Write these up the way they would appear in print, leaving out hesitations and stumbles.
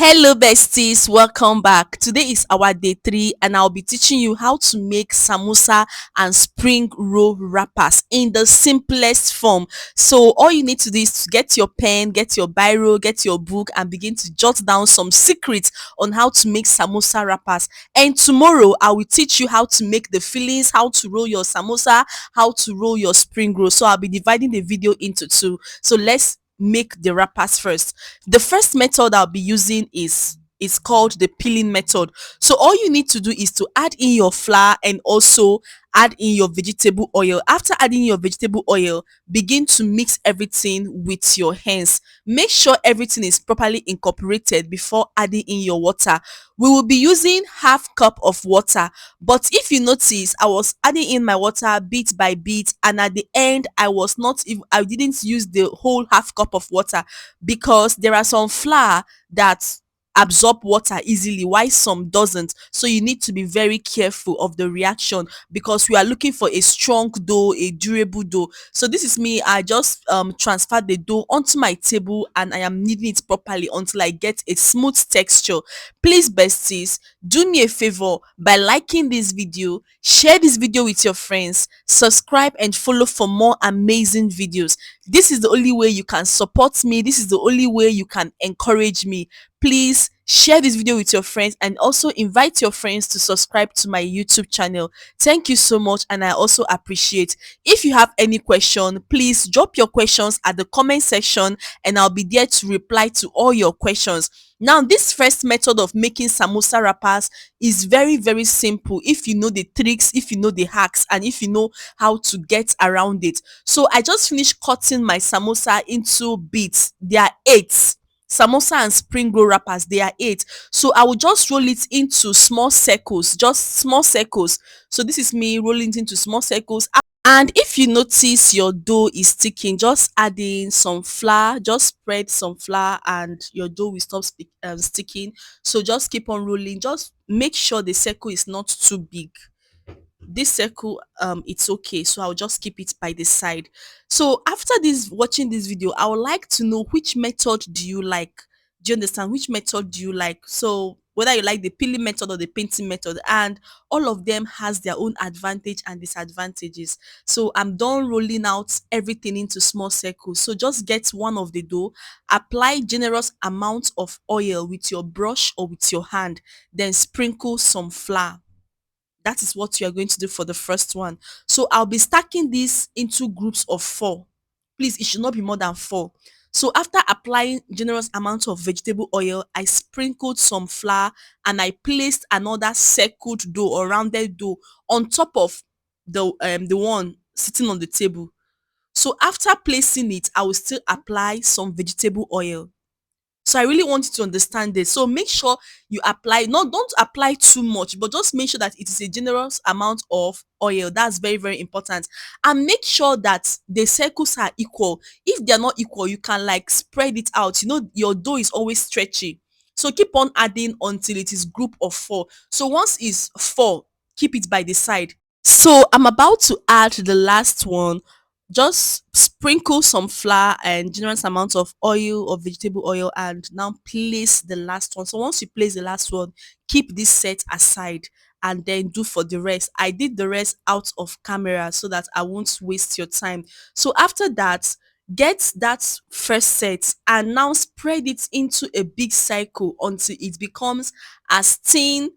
Hello besties, welcome back. Today is our day 3 and I'll be teaching you how to make samosa and spring roll wrappers in the simplest form. So all you need to do is to get your pen, get your biro, get your book and begin to jot down some secrets on how to make samosa wrappers. And tomorrow I will teach you how to make the fillings, how to roll your samosa, how to roll your spring roll. So I'll be dividing the video into two. So let's make the wrappers first. The first method I'll be using is called the peeling method. So all you need to do is to add in your flour and also add in your vegetable oil. After adding your vegetable oil, begin to mix everything with your hands. Make sure everything is properly incorporated before adding in your water. We will be using half cup of water, but if you notice, I was adding in my water bit by bit, and at the end I didn't use the whole half cup of water because there are some flour that absorb water easily while some doesn't. So you need to be very careful of the reaction because we are looking for a strong dough, a durable dough. So this is me. I just transferred the dough onto my table and I am kneading it properly until I get a smooth texture. Please besties, do me a favor by liking this video, share this video with your friends, subscribe and follow for more amazing videos. This is the only way you can support me. This is the only way you can encourage me. Please share this video with your friends and also invite your friends to subscribe to my YouTube channel. Thank you so much and I also appreciate. If you have any question, please drop your questions at the comment section and I'll be there to reply to all your questions. Now, this first method of making samosa wrappers is very simple if you know the tricks, if you know the hacks, and if you know how to get around it. So I just finished cutting my samosa into bits. There are 8 samosa and spring roll wrappers. They are 8. So I will just roll it into small circles, just small circles. So this is me rolling it into small circles. And if you notice your dough is sticking, just add in some flour, just spread some flour and your dough will stop sticking. So just keep on rolling. Just make sure the circle is not too big. This circle, it's okay, so I'll just keep it by the side. So after this, watching this video, I would like to know which method do you like. Do you understand? Which method do you like? So whether you like the peeling method or the painting method, and all of them has their own advantage and disadvantages. So I'm done rolling out everything into small circles. So just get one of the dough, apply generous amount of oil with your brush or with your hand, then sprinkle some flour. That is what you are going to do for the first one. So I'll be stacking this into groups of 4. Please, it should not be more than 4. So after applying generous amount of vegetable oil, I sprinkled some flour and I placed another circled dough or rounded dough on top of the one sitting on the table. So after placing it, I will still apply some vegetable oil. So I really want you to understand this. So make sure you apply, no, don't apply too much, but just make sure that it is a generous amount of oil. That's very important. And make sure that the circles are equal. If they're not equal, you can like spread it out. You know, your dough is always stretchy. So keep on adding until it is group of 4. So once it's 4, keep it by the side. So I'm about to add the last one. Just sprinkle some flour and generous amount of oil or vegetable oil and now place the last one. So once you place the last one, keep this set aside and then do for the rest. I did the rest out of camera so that I won't waste your time. So after that, get that first set and now spread it into a big cycle until it becomes as thin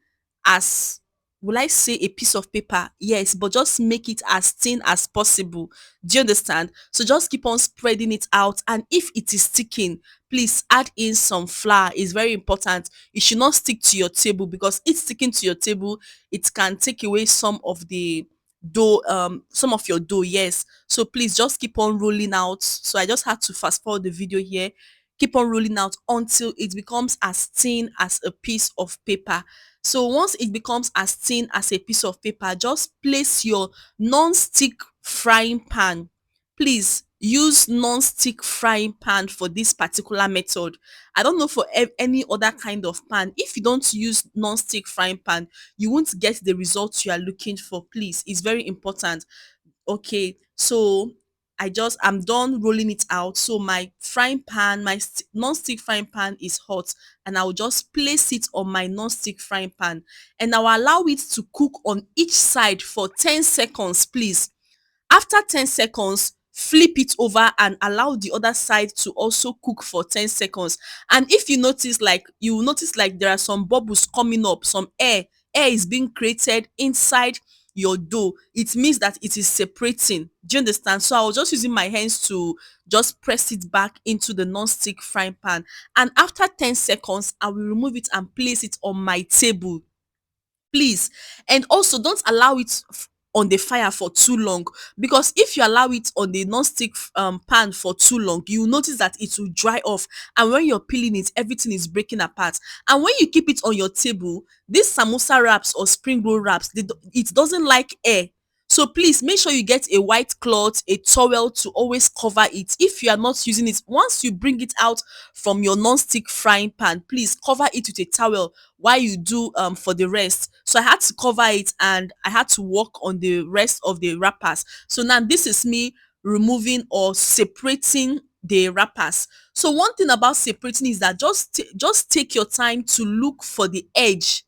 as, will I say a piece of paper? Yes, but just make it as thin as possible. Do you understand? So just keep on spreading it out. And if it is sticking, please add in some flour. It's very important. It should not stick to your table because it's sticking to your table. It can take away some of the dough, some of your dough. Yes. So please just keep on rolling out. So I just had to fast forward the video here. Keep on rolling out until it becomes as thin as a piece of paper. So once it becomes as thin as a piece of paper, just place your non-stick frying pan. Please use non-stick frying pan for this particular method. I don't know for any other kind of pan. If you don't use non-stick frying pan, you won't get the results you are looking for. Please, it's very important. Okay, so I'm done rolling it out. So my frying pan, my non-stick frying pan is hot, and I'll just place it on my non-stick frying pan, and I'll allow it to cook on each side for 10 seconds, please. After 10 seconds, flip it over and allow the other side to also cook for 10 seconds. And if you will notice like there are some bubbles coming up, some air is being created inside your dough. It means that it is separating. Do you understand? So I was just using my hands to just press it back into the non-stick frying pan. And after 10 seconds, I will remove it and place it on my table, please. And also don't allow it on the fire for too long, because if you allow it on the non-stick pan for too long, you will notice that it will dry off, and when you're peeling it, everything is breaking apart. And when you keep it on your table, these samosa wraps or spring roll wraps, it doesn't like air. So please make sure you get a white cloth, a towel to always cover it. If you are not using it, once you bring it out from your non-stick frying pan, please cover it with a towel while you do for the rest. So I had to cover it, and I had to work on the rest of the wrappers. So now this is me removing or separating the wrappers. So one thing about separating is that just take your time to look for the edge.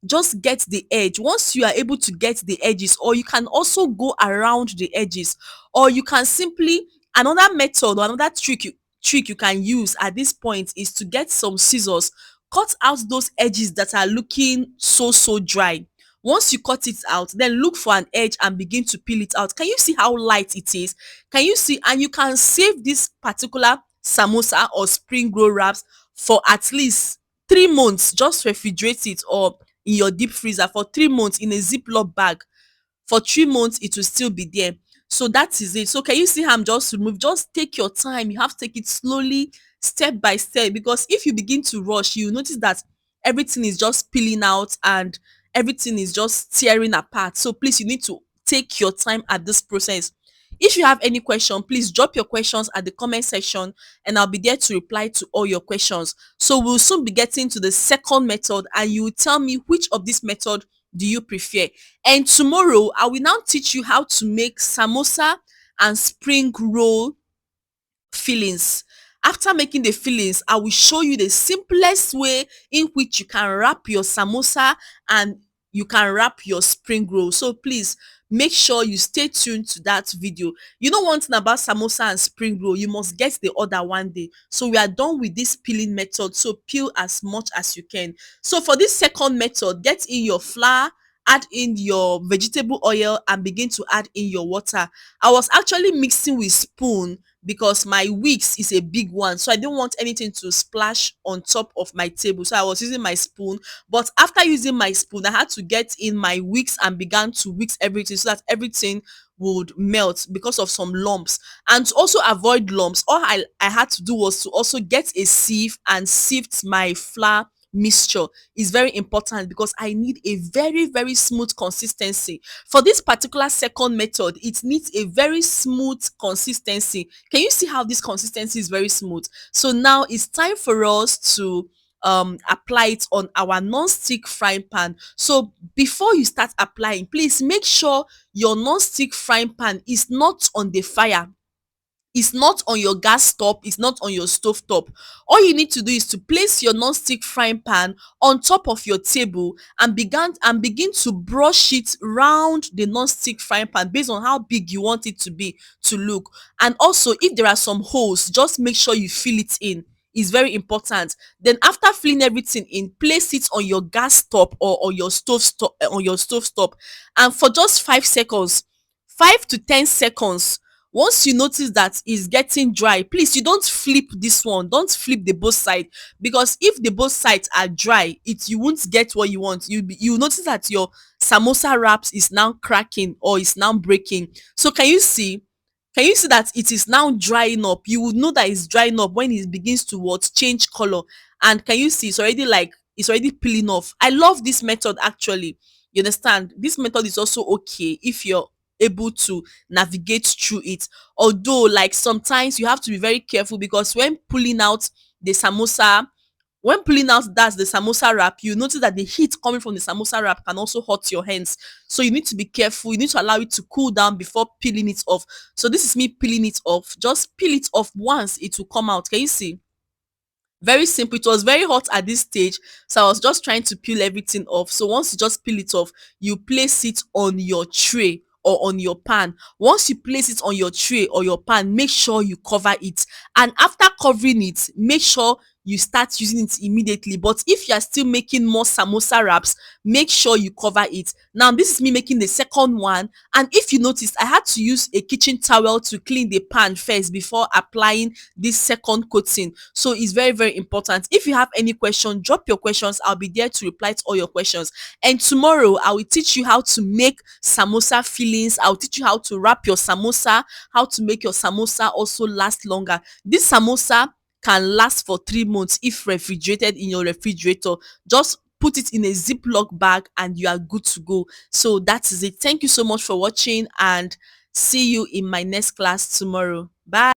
Just get the edge. Once you are able to get the edges, or you can also go around the edges, or you can simply, another method or another trick you can use at this point is to get some scissors. Cut out those edges that are looking so dry. Once you cut it out, then look for an edge and begin to peel it out. Can you see how light it is? Can you see? And you can save this particular samosa or spring roll wraps for at least 3 months. Just refrigerate it or in your deep freezer for 3 months in a ziploc bag. For 3 months it will still be there. So that is it. So can you see how I'm just remove? Just take your time. You have to take it slowly, step by step, because if you begin to rush, you notice that everything is just peeling out and everything is just tearing apart. So please, you need to take your time at this process. If you have any question, please drop your questions at the comment section, and I'll be there to reply to all your questions. So we'll soon be getting to the second method, and you will tell me which of this method do you prefer. And tomorrow I will now teach you how to make samosa and spring roll fillings. After making the fillings, I will show you the simplest way in which you can wrap your samosa and you can wrap your spring roll. So please make sure you stay tuned to that video. You know one thing about samosa and spring roll, you must get the order one day. So we are done with this peeling method. So peel as much as you can. So for this second method, get in your flour, add in your vegetable oil, and begin to add in your water. I was actually mixing with spoon because my wicks is a big one, so I didn't want anything to splash on top of my table, so I was using my spoon. But after using my spoon, I had to get in my wicks and began to whisk everything so that everything would melt because of some lumps. And to also avoid lumps, all I had to do was to also get a sieve and sift my flour mixture. Is very important because I need a very smooth consistency. For this particular second method, it needs a very smooth consistency. Can you see how this consistency is very smooth? So now it's time for us to apply it on our non-stick frying pan. So before you start applying, please make sure your non-stick frying pan is not on the fire. It's not on your gas top, it's not on your stove top. All you need to do is to place your non-stick frying pan on top of your table and begin to brush it round the non-stick frying pan based on how big you want it to be to look. And also, if there are some holes, just make sure you fill it in. Is very important. Then after filling everything in, place it on your gas top or on your stove top, and for just 5 seconds, 5 to 10 seconds. Once you notice that it's getting dry, please, you don't flip this one, don't flip the both side, because if the both sides are dry, you won't get what you want. You notice that your samosa wraps is now cracking or is now breaking. So can you see that it is now drying up? You would know that it's drying up when it begins to what change color. And can you see it's already peeling off? I love this method actually. You understand? This method is also okay if you're able to navigate through it. Although, like, sometimes you have to be very careful, because when pulling out the samosa When pulling out that's the samosa wrap, you notice that the heat coming from the samosa wrap can also hurt your hands. So you need to be careful. You need to allow it to cool down before peeling it off. So this is me peeling it off. Just peel it off once, it will come out. Can you see? Very simple. It was very hot at this stage, so I was just trying to peel everything off. So once you just peel it off, you place it on your tray or on your pan. Once you place it on your tray or your pan, make sure you cover it, and after covering it, make sure you start using it immediately. But if you are still making more samosa wraps, make sure you cover it. Now this is me making the second one, and if you notice, I had to use a kitchen towel to clean the pan first before applying this second coating. So it's very, very important. If you have any question, drop your questions. I'll be there to reply to all your questions. And tomorrow I will teach you how to make samosa fillings. I'll teach you how to wrap your samosa, how to make your samosa also last longer. This samosa can last for 3 months if refrigerated in your refrigerator. Just put it in a ziploc bag and you are good to go. So that is it. Thank you so much for watching, and see you in my next class tomorrow. Bye.